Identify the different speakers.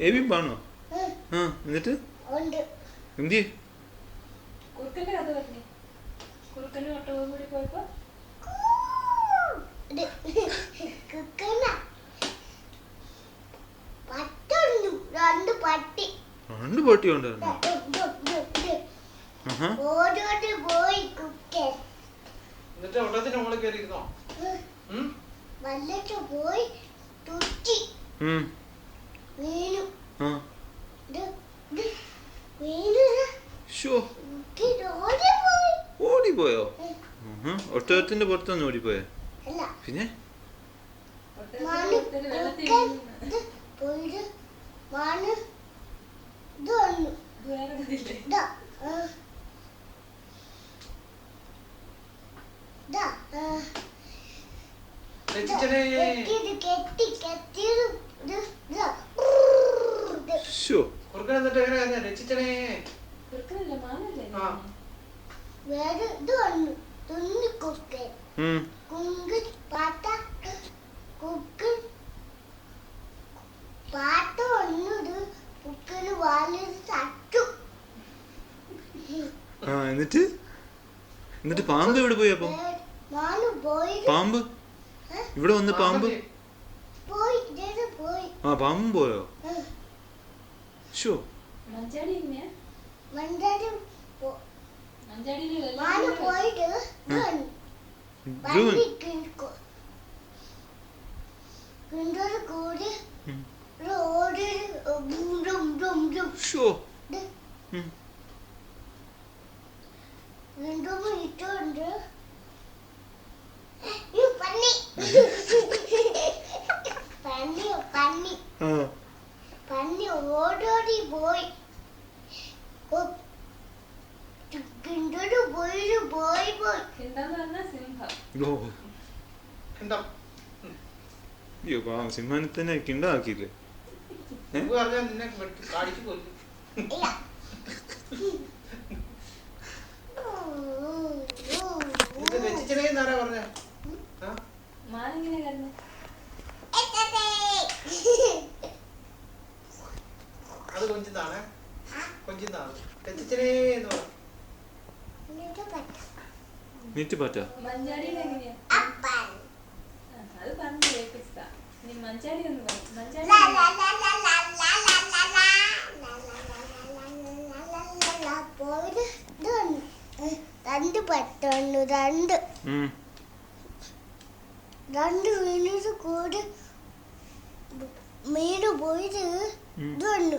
Speaker 1: ഏബി പാണോ ആ എന്നിട്ട് എന്തി
Speaker 2: കുറുക്കന്റെ കഥ പറഞ്ഞു. കുറുക്കന്റെ ഒട്ടകം കൂടി പോയപ്പോ
Speaker 1: രണ്ട് പട്ടി ഉണ്ടായിരുന്നു. ഓടിപ്പോയോ? ഒട്ടകത്തിന്റെ പുറത്തൊന്നും ഓടിപ്പോയോ? പിന്നെ എന്നിട്ട് പാമ്പ് എവിടെ പോയി? അപ്പം പാമ്പ് ഇവിടെ വന്ന് പാമ്പ് പാമ്പും പോയോ? ഷോ ഷോ
Speaker 3: പന്നി ഓടോടി പോയി
Speaker 1: സിംഹാനത്തിനെ കിണ്ടാക്കിയില്ലേ?
Speaker 4: അത് കൊഞ്ചിന്നാണ്
Speaker 3: രണ്ട് പറ്റുന്നു രണ്ട് വീണിട്ട് കൂടി മീന് പോയിട്ട് ഇത് വന്നു